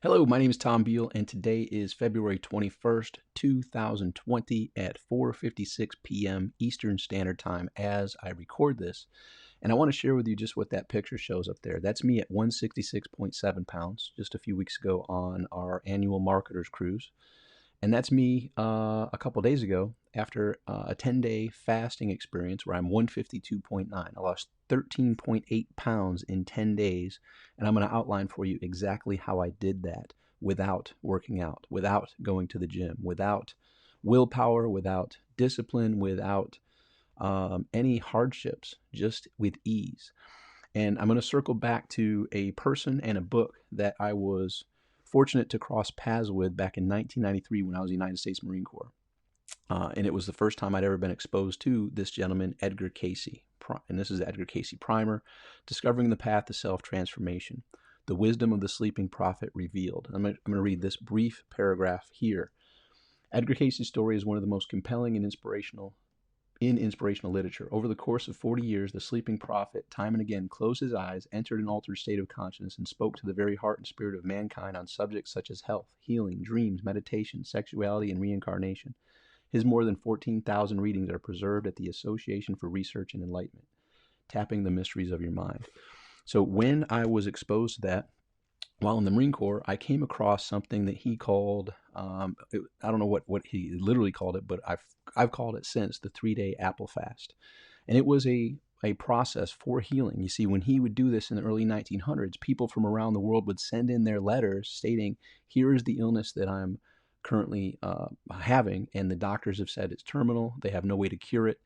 Hello, my name is Tom Beal, and today is February 21st, 2020 at 4:56 p.m. Eastern Standard Time as I record this. And I want to share with you just what that picture shows up there. That's me at 166.7 pounds just a few weeks ago on our annual marketers cruise. And that's me a couple days ago after a 10-day fasting experience where I'm 152.9. I lost 13.8 pounds in 10 days. And I'm going to outline for you exactly how I did that without working out, without going to the gym, without willpower, without discipline, without any hardships, just with ease. And I'm going to circle back to a person and a book that I was fortunate to cross paths with back in 1993 when I was in the United States Marine Corps. And it was the first time I'd ever been exposed to this gentleman, Edgar Cayce. And this is the Edgar Cayce primer, Discovering the Path to Self-Transformation, the Wisdom of the Sleeping Prophet Revealed. I'm going to read this brief paragraph here. Edgar Cayce's story is one of the most compelling and inspirational literature. Over the course of 40 years, the sleeping prophet time and again closed his eyes, entered an altered state of consciousness, and spoke to the very heart and spirit of mankind on subjects such as health, healing, dreams, meditation, sexuality, and reincarnation. His more than 14,000 readings are preserved at the Association for Research and Enlightenment, tapping the mysteries of your mind. So when I was exposed to that, while in the Marine Corps, I came across something that he called, I don't know what he literally called it, but I've called it since, the 3-day apple fast. And it was a process for healing. You see, when he would do this in the early 1900s, people from around the world would send in their letters stating, here is the illness that I'm currently having, and the doctors have said it's terminal, they have no way to cure it.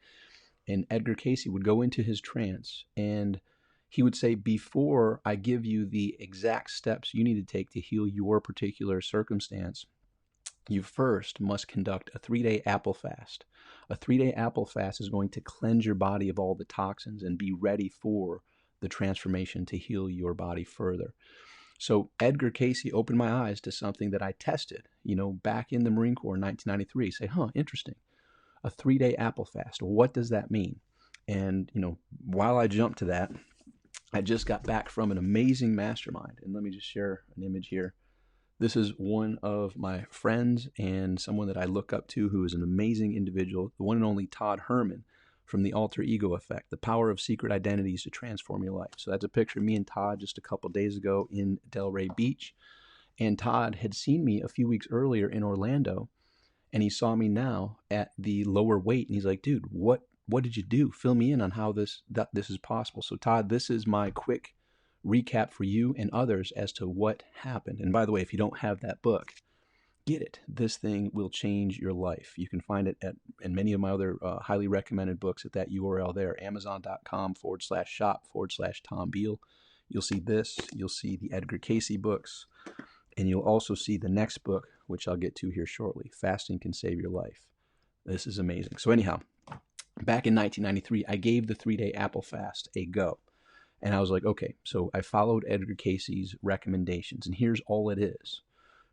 And Edgar Cayce would go into his trance and he would say, before I give you the exact steps you need to take to heal your particular circumstance, you first must conduct a 3-day apple fast. A 3-day apple fast is going to cleanse your body of all the toxins and be ready for the transformation to heal your body further. So Edgar Cayce opened my eyes to something that I tested, back in the Marine Corps in 1993. Say, interesting. A 3-day apple fast. What does that mean? And, while I jump to that, I just got back from an amazing mastermind. And let me just share an image here. This is one of my friends and someone that I look up to who is an amazing individual, the one and only Todd Herman from the Alter Ego Effect, the power of secret identities to transform your life. So that's a picture of me and Todd just a couple days ago in Delray Beach. And Todd had seen me a few weeks earlier in Orlando, and he saw me now at the lower weight. And he's like, dude, what did you do? Fill me in on how this is possible. So Todd, this is my quick recap for you and others as to what happened. And by the way, if you don't have that book, get it. This thing will change your life. You can find it in many of my other highly recommended books at that URL there, amazon.com/shop/Tom Beal. You'll see this, you'll see the Edgar Cayce books, and you'll also see the next book, which I'll get to here shortly, Fasting Can Save Your Life. This is amazing. So anyhow, back in 1993, I gave the 3-day apple fast a go. And I was like, okay, so I followed Edgar Cayce's recommendations, and here's all it is.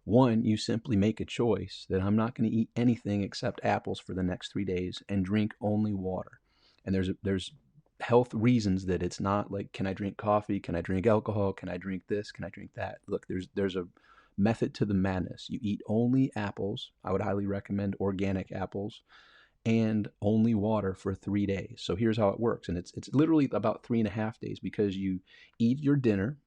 One, you simply make a choice that I'm not going to eat anything except apples for the next 3 days and drink only water. And there's health reasons that it's not like, can I drink coffee? Can I drink alcohol? Can I drink this? Can I drink that? Look, there's a method to the madness. You eat only apples. I would highly recommend organic apples. And only water for 3 days. So here's how it works. And it's literally about 3.5 days, because you eat your dinner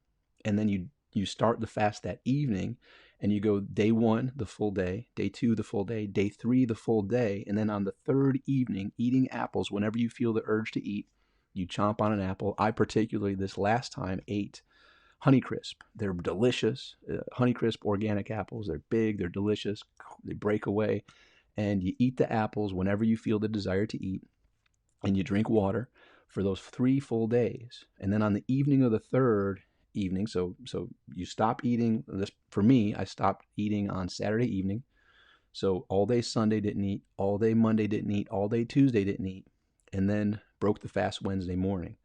and then you start the fast that evening, and you go day 1, the full day, day 2, the full day, day 3, the full day. And then on the 3rd evening, eating apples whenever you feel the urge to eat, you chomp on an apple. I particularly this last time ate Honeycrisp. They're delicious. Honeycrisp organic apples. They're big, they're delicious, they break away. And you eat the apples whenever you feel the desire to eat, and you drink water for those 3 full days. And then on the evening of the 3rd evening, so you stop eating. This, for me, I stopped eating on Saturday evening. So all day Sunday didn't eat, all day Monday didn't eat, all day Tuesday didn't eat, and then broke the fast Wednesday morning.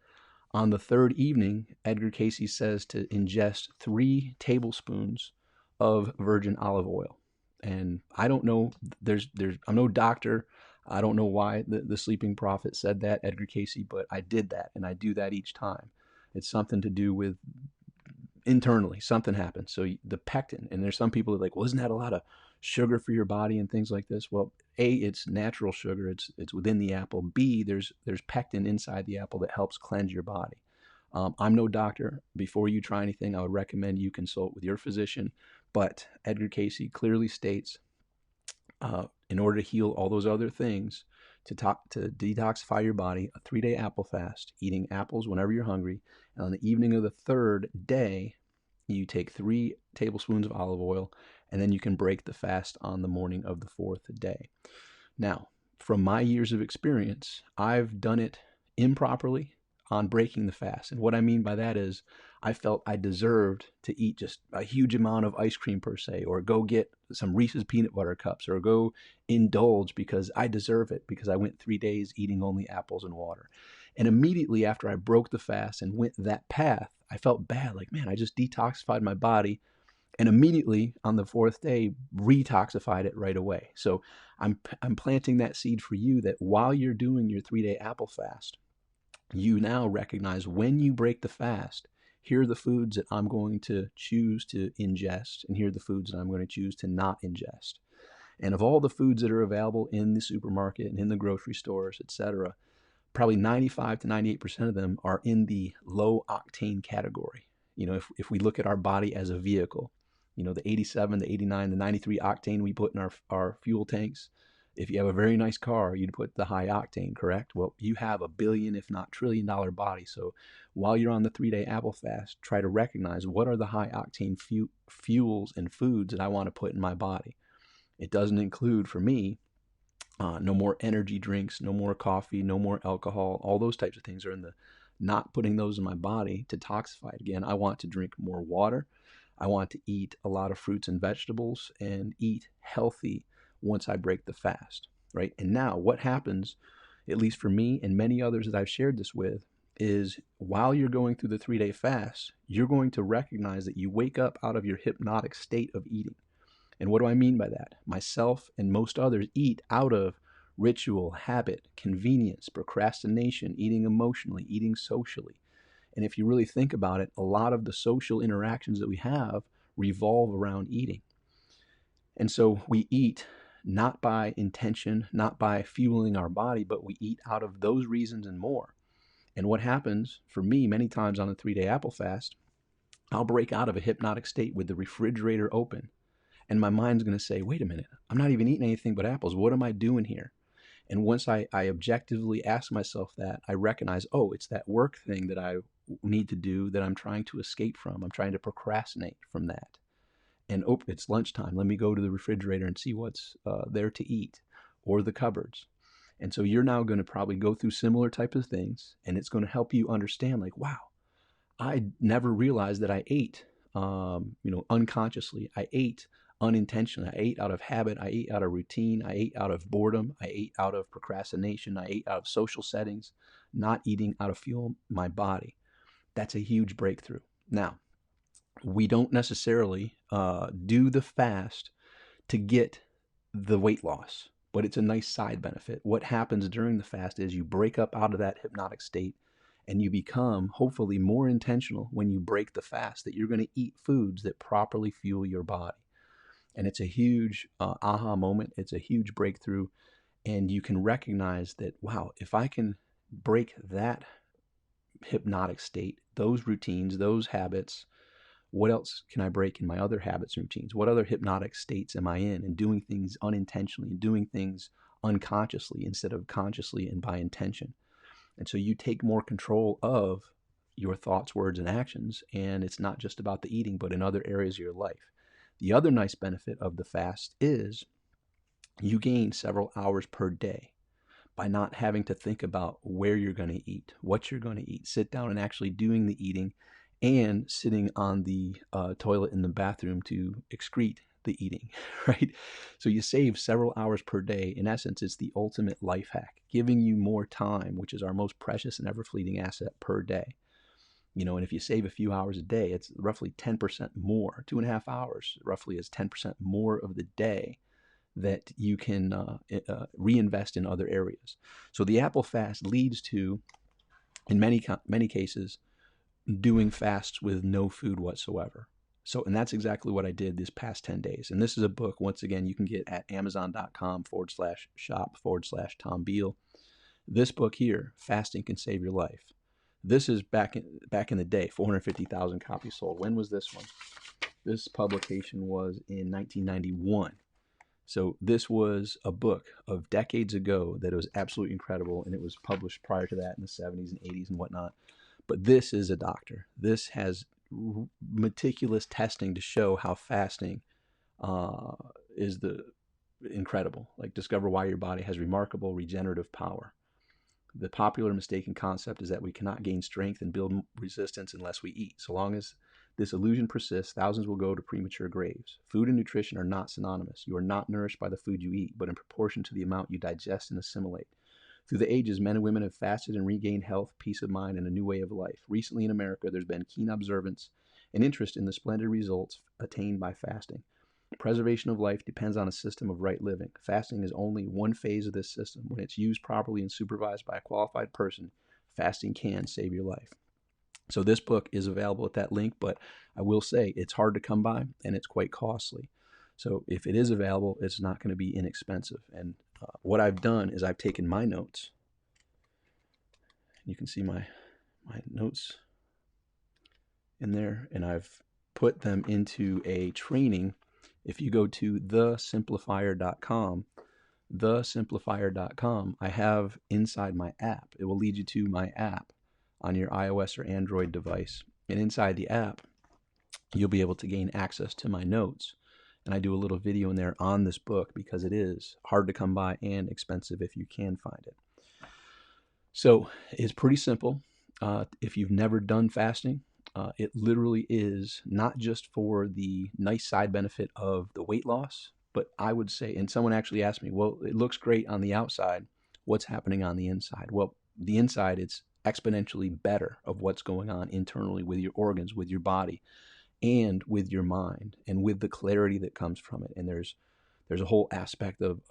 On the 3rd evening, Edgar Cayce says to ingest 3 tablespoons of virgin olive oil. And I don't know, I'm no doctor. I don't know why the sleeping prophet said that, Edgar Cayce, but I did that, and I do that each time. It's something to do with internally something happens. So the pectin, and there's some people that are like, well, isn't that a lot of sugar for your body and things like this? Well, A, it's natural sugar. It's within the apple. B, there's pectin inside the apple that helps cleanse your body. I'm no doctor. Before you try anything, I would recommend you consult with your physician. But Edgar Cayce clearly states, in order to heal all those other things, to detoxify your body, a 3-day apple fast, eating apples whenever you're hungry. And on the evening of the third day, you take 3 tablespoons of olive oil, and then you can break the fast on the morning of the 4th day. Now, from my years of experience, I've done it improperly on breaking the fast. And what I mean by that is I felt I deserved to eat just a huge amount of ice cream per se, or go get some Reese's peanut butter cups, or go indulge because I deserve it because I went 3 days eating only apples and water. And immediately after I broke the fast and went that path, I felt bad. Like, man, I just detoxified my body, and immediately on the 4th day retoxified it right away. So I'm planting that seed for you, that while you're doing your 3-day apple fast, you now recognize when you break the fast, here are the foods that I'm going to choose to ingest, and here are the foods that I'm going to choose to not ingest. And of all the foods that are available in the supermarket and in the grocery stores, etc., probably 95 to 98% of them are in the low octane category. If we look at our body as a vehicle, the 87, the 89, the 93 octane we put in our fuel tanks. If you have a very nice car, you'd put the high octane, correct? Well, you have a billion, if not trillion-dollar body. So while you're on the 3-day apple fast, try to recognize what are the high octane fuels and foods that I want to put in my body. It doesn't include, for me, no more energy drinks, no more coffee, no more alcohol. All those types of things are in the not putting those in my body to toxify it. Again, I want to drink more water. I want to eat a lot of fruits and vegetables and eat healthy once I break the fast, right? And now what happens, at least for me and many others that I've shared this with, is while you're going through the 3-day fast, you're going to recognize that you wake up out of your hypnotic state of eating. And what do I mean by that? Myself and most others eat out of ritual, habit, convenience, procrastination, eating emotionally, eating socially. And if you really think about it, a lot of the social interactions that we have revolve around eating. And so we eat not by intention, not by fueling our body, but we eat out of those reasons and more. And what happens for me many times on the 3-day apple fast, I'll break out of a hypnotic state with the refrigerator open. And my mind's going to say, wait a minute, I'm not even eating anything but apples. What am I doing here? And once I objectively ask myself that, I recognize, oh, it's that work thing that I need to do that I'm trying to escape from. I'm trying to procrastinate from that. And oh, it's lunchtime. Let me go to the refrigerator and see what's there to eat, or the cupboards. And so you're now going to probably go through similar type of things, and it's going to help you understand, like, wow, I never realized that I ate, unconsciously. I ate unintentionally. I ate out of habit. I ate out of routine. I ate out of boredom. I ate out of procrastination. I ate out of social settings, not eating out of fuel my body. That's a huge breakthrough. Now, we don't necessarily do the fast to get the weight loss, but it's a nice side benefit. What happens during the fast is you break up out of that hypnotic state, and you become hopefully more intentional when you break the fast that you're going to eat foods that properly fuel your body. And it's a huge aha moment. It's a huge breakthrough. And you can recognize that, wow, if I can break that hypnotic state, those routines, those habits, what else can I break in my other habits and routines? What other hypnotic states am I in? And doing things unintentionally, and doing things unconsciously instead of consciously and by intention. And so you take more control of your thoughts, words, and actions. And it's not just about the eating, but in other areas of your life. The other nice benefit of the fast is you gain several hours per day by not having to think about where you're going to eat, what you're going to eat. Sit down and actually doing the eating, and sitting on the toilet in the bathroom to excrete the eating, right? So you save several hours per day. In essence, it's the ultimate life hack, giving you more time, which is our most precious and ever fleeting asset, per day. And if you save a few hours a day, it's roughly 10% more. 2.5 hours roughly is 10% more of the day that you can reinvest in other areas. So the apple fast leads to, in many cases, doing fasts with no food whatsoever. So, and that's exactly what I did this past 10 days. And this is a book, once again, you can get at amazon.com/shop/Tom Beal. This book here, Fasting Can Save Your Life. This is back in the day, 450,000 copies sold. When was this one? This publication was in 1991. So this was a book of decades ago that was absolutely incredible, and it was published prior to that in the 70s and 80s and whatnot. But this is a doctor. This has meticulous testing to show how fasting is incredible. Like, discover why your body has remarkable regenerative power. The popular mistaken concept is that we cannot gain strength and build resistance unless we eat. So long as this illusion persists, thousands will go to premature graves. Food and nutrition are not synonymous. You are not nourished by the food you eat, but in proportion to the amount you digest and assimilate. Through the ages, men and women have fasted and regained health, peace of mind, and a new way of life. Recently in America, there's been keen observance and interest in the splendid results attained by fasting. Preservation of life depends on a system of right living. Fasting is only one phase of this system. When it's used properly and supervised by a qualified person, fasting can save your life. So this book is available at that link, but I will say it's hard to come by and it's quite costly. So if it is available, it's not going to be inexpensive. And what I've done is I've taken my notes. You can see my notes in there, and I've put them into a training. If you go to thesimplifier.com, I have inside my app, it will lead you to my app on your iOS or Android device. And inside the app, you'll be able to gain access to my notes. And I do a little video in there on this book because it is hard to come by and expensive if you can find it. So it's pretty simple. If you've never done fasting, it literally is not just for the nice side benefit of the weight loss, but I would say, and someone actually asked me, well, it looks great on the outside. What's happening on the inside? Well, the inside, it's exponentially better of what's going on internally with your organs, with your body, and with your mind, and with the clarity that comes from it. And there's a whole aspect of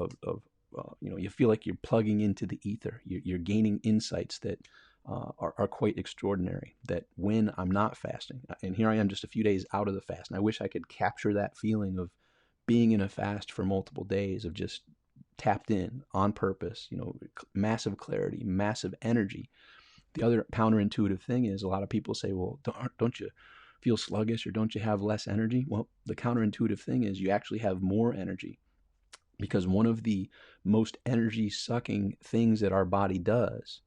you feel like you're plugging into the ether. You're gaining insights that are quite extraordinary, that when I'm not fasting, and here I am just a few days out of the fast, and I wish I could capture that feeling of being in a fast for multiple days, of just tapped in on purpose, massive clarity, massive energy. The other counterintuitive thing is a lot of people say, well, don't you feel sluggish, or don't you have less energy? Well, the counterintuitive thing is you actually have more energy, because one of the most energy sucking things that our body does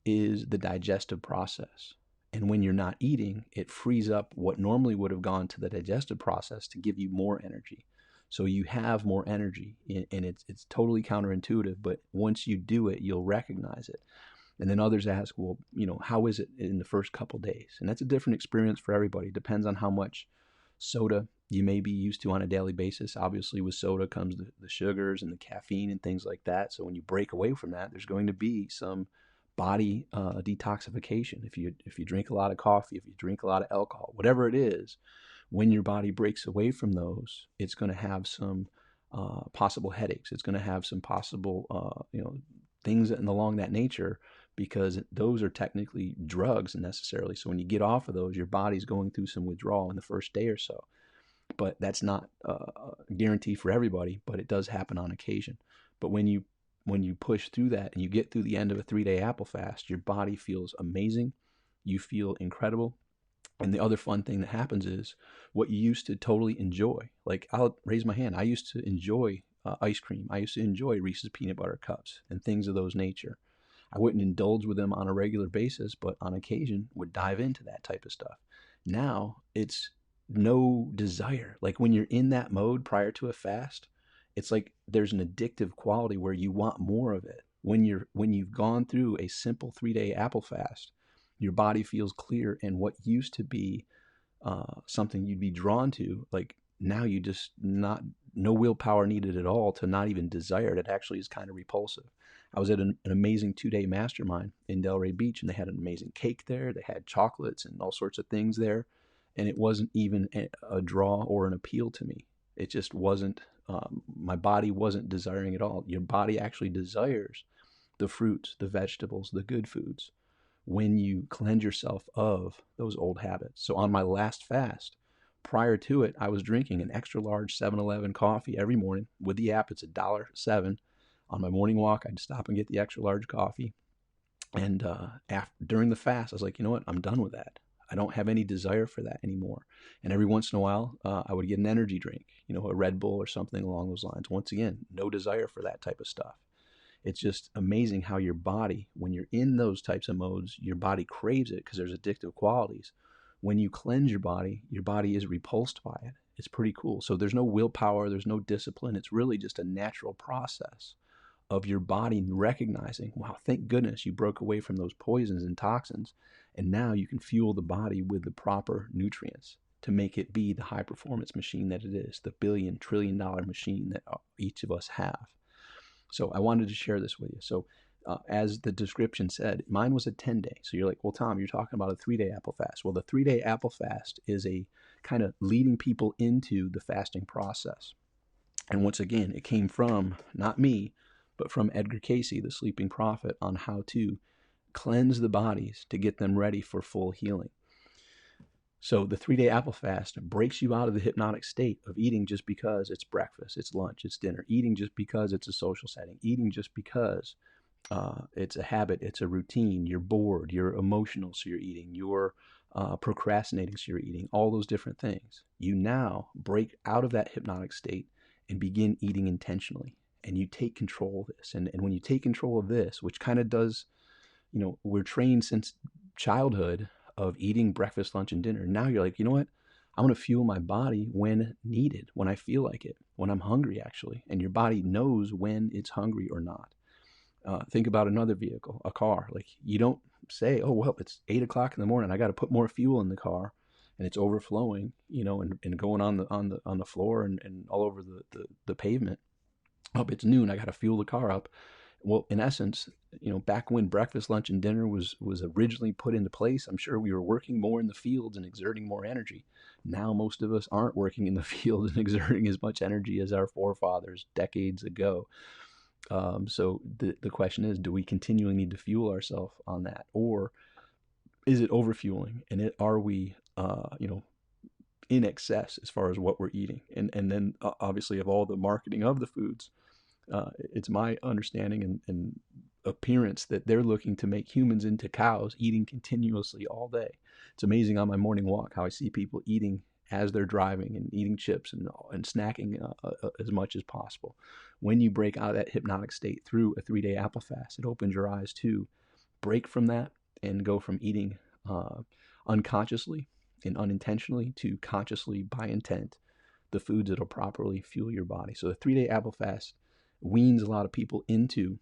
is the digestive process. And when you're not eating, it frees up what normally would have gone to the digestive process to give you more energy. So you have more energy, and it's totally counterintuitive, but once you do it, you'll recognize it. And then others ask, well, how is it in the first couple days? And that's a different experience for everybody. It depends on how much soda you may be used to on a daily basis. Obviously, with soda comes the sugars and the caffeine and things like that. So when you break away from that, there's going to be some body detoxification. If you drink a lot of coffee, if you drink a lot of alcohol, whatever it is, when your body breaks away from those, it's going to have some possible headaches. It's going to have some possible things along that nature, because those are technically drugs necessarily. So when you get off of those, your body's going through some withdrawal in the first day or so. But that's not a guarantee for everybody, but it does happen on occasion. But when you push through that and you get through the end of a 3-day apple fast, your body feels amazing. You feel incredible. And the other fun thing that happens is what you used to totally enjoy. Like, I'll raise my hand. I used to enjoy ice cream. I used to enjoy Reese's peanut butter cups and things of those nature. I wouldn't indulge with them on a regular basis, but on occasion would dive into that type of stuff. Now it's no desire. Like, when you're in that mode prior to a fast, it's like there's an addictive quality where you want more of it. When you've gone through a simple 3-day apple fast, your body feels clear, and what used to be something you'd be drawn to, like, now you just no willpower needed at all to not even desire it. It actually is kind of repulsive. I was at an amazing 2-day mastermind in Delray Beach, and they had an amazing cake there. They had chocolates and all sorts of things there, and it wasn't even a draw or an appeal to me. It just wasn't. My body wasn't desiring at all. Your body actually desires the fruits, the vegetables, the good foods. when you cleanse yourself of those old habits. So on my last fast, prior to it, I was drinking an extra large 7-Eleven coffee every morning. With the app, it's $1.07. On my morning walk, I'd stop and get the extra large coffee. And during the fast, I was like, you know what? I'm done with that. I don't have any desire for that anymore. And every once in a while, I would get an energy drink, a Red Bull or something along those lines. Once again, no desire for that type of stuff. It's just amazing how your body, when you're in those types of modes, your body craves it because there's addictive qualities. When you cleanse your body is repulsed by it. It's pretty cool. So there's no willpower, there's no discipline. It's really just a natural process of your body recognizing, wow, thank goodness you broke away from those poisons and toxins. And now you can fuel the body with the proper nutrients to make it be the high performance machine that it is, the billion-trillion-dollar machine that each of us have. So I wanted to share this with you. So as the description said, mine was a 10-day. So you're like, well, Tom, you're talking about a 3-day apple fast. Well, the 3-day apple fast is a kind of leading people into the fasting process. And once again, it came from not me, but from Edgar Cayce, the sleeping prophet, on how to cleanse the bodies to get them ready for full healing. So the 3-day apple fast breaks you out of the hypnotic state of eating just because it's breakfast, it's lunch, it's dinner, eating just because it's a social setting, eating just because it's a habit, it's a routine, you're bored, you're emotional, so you're eating, you're procrastinating, so you're eating, all those different things. You now break out of that hypnotic state and begin eating intentionally. And you take control of this. And when you take control of this, which kind of does, we're trained since childhood of eating breakfast, lunch, and dinner. Now you're like, you know what? I want to fuel my body when needed, when I feel like it, when I'm hungry, actually. And your body knows when it's hungry or not. Think about another vehicle, a car. Like, you don't say, oh, well, it's 8 o'clock in the morning. I got to put more fuel in the car. And it's overflowing, and going on the floor and all over the pavement. Oh, it's noon, I got to fuel the car up. Well, in essence, back when breakfast, lunch, and dinner was originally put into place, I'm sure we were working more in the fields and exerting more energy. Now most of us aren't working in the fields and exerting as much energy as our forefathers decades ago. So the question is, do we continually need to fuel ourselves on that? Or is it overfueling? And are we, in excess as far as what we're eating? And then obviously of all the marketing of the foods, it's my understanding and appearance that they're looking to make humans into cows, eating continuously all day. It's amazing on my morning walk how I see people eating as they're driving and eating chips and snacking as much as possible. When you break out of that hypnotic state through a 3-day apple fast, it opens your eyes to break from that and go from eating unconsciously and unintentionally to consciously, by intent, the foods that'll properly fuel your body. So the 3-day apple fast weans a lot of people into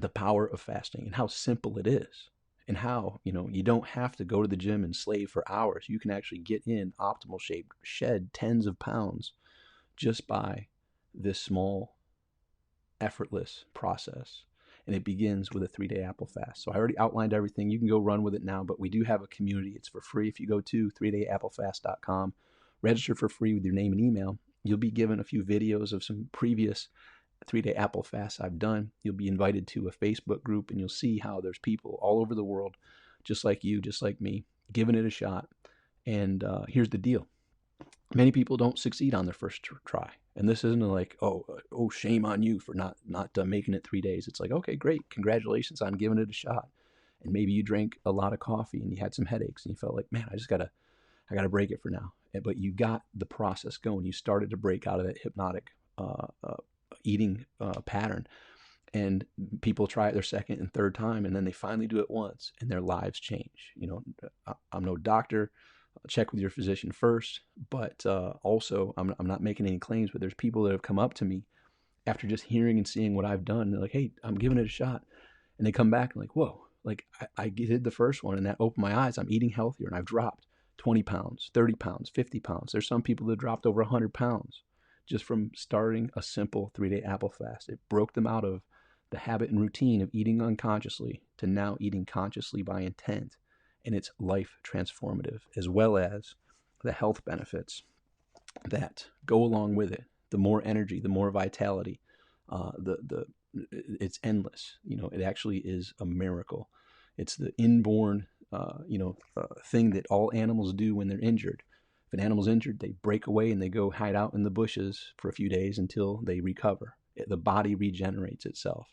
the power of fasting and how simple it is, and how you don't have to go to the gym and slave for hours. You can actually get in optimal shape, shed tens of pounds just by this small, effortless process. And it begins with a 3-day apple fast. So I already outlined everything. You can go run with it now, but we do have a community. It's for free. If you go to 3dayapplefast.com, register for free with your name and email, you'll be given a few videos of some previous 3-day apple fasts I've done. You'll be invited to a Facebook group, and you'll see how there's people all over the world, just like you, just like me, giving it a shot. And here's the deal. Many people don't succeed on their first try. And this isn't like, oh, shame on you for not making it 3 days. It's like, okay, great. Congratulations on giving it a shot. And maybe you drank a lot of coffee and you had some headaches and you felt like, man, I got to break it for now. But you got the process going. You started to break out of that hypnotic eating pattern. And people try it their second and third time, and then they finally do it once, and their lives change. I'm no doctor. Check with your physician first, but also I'm not making any claims, but there's people that have come up to me after just hearing and seeing what I've done. They're like, hey, I'm giving it a shot. And they come back and like, whoa, like I did the first one and that opened my eyes. I'm eating healthier and I've dropped 20 pounds, 30 pounds, 50 pounds. There's some people that dropped over 100 pounds just from starting a simple 3-day apple fast. It broke them out of the habit and routine of eating unconsciously to now eating consciously by intent. And it's life transformative, as well as the health benefits that go along with it. The more energy, the more vitality, it's endless. It actually is a miracle. It's the inborn, thing that all animals do when they're injured. If an animal's injured, they break away and they go hide out in the bushes for a few days until they recover. The body regenerates itself.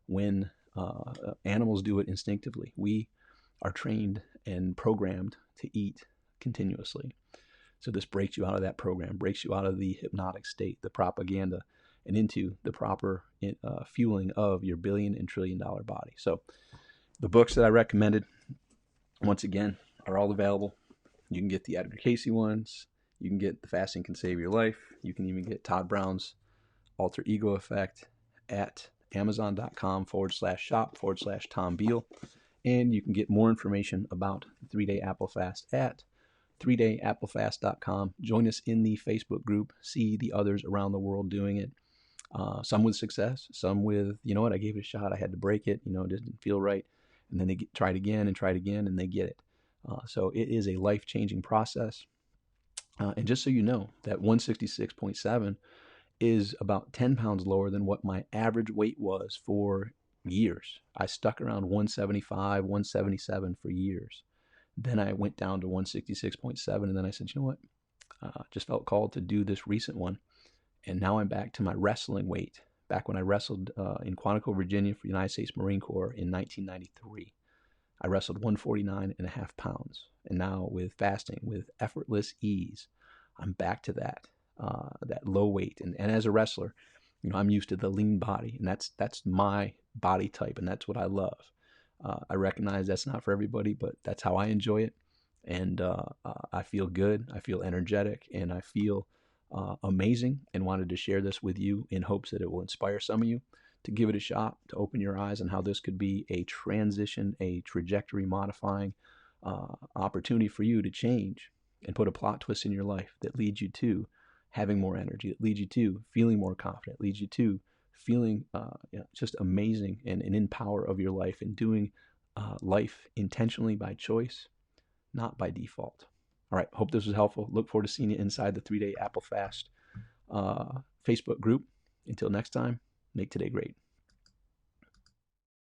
When animals do it instinctively, we are trained and programmed to eat continuously. So this breaks you out of that program, breaks you out of the hypnotic state, the propaganda, and into the proper fueling of your billion and trillion dollar body. So the books that I recommended, once again, are all available. You can get the Edgar Cayce ones. You can get The Fasting Can Save Your Life. You can even get Todd Brown's Alter Ego Effect at amazon.com/shop/Tom Beal. And you can get more information about the 3-Day Apple Fast at 3dayapplefast.com. Join us in the Facebook group. See the others around the world doing it. Some with success, some with, you know what, I gave it a shot. I had to break it. It didn't feel right. And then they try it again, and they get it. So it is a life-changing process. And just so you know, that 166.7 is about 10 pounds lower than what my average weight was for years. I stuck around 175, 177 for years. Then I went down to 166.7, and then I said, you know what? Just felt called to do this recent one. And now I'm back to my wrestling weight. Back when I wrestled in Quantico, Virginia for the United States Marine Corps in 1993. I wrestled 149.5 pounds. And now with fasting, with effortless ease, I'm back to that low weight. And as a wrestler, I'm used to the lean body, and that's my body type, and that's what I love. I recognize that's not for everybody, but that's how I enjoy it. And I feel good, I feel energetic, and I feel amazing, and wanted to share this with you in hopes that it will inspire some of you to give it a shot, to open your eyes on how this could be a transition, a trajectory modifying opportunity for you to change and put a plot twist in your life that leads you to having more energy, that leads you to feeling more confident, leads you to feeling just amazing and in power of your life, and doing life intentionally by choice, not by default. All right, hope this was helpful. Look forward to seeing you inside the 3-Day Apple Fast Facebook group. Until next time, make today great.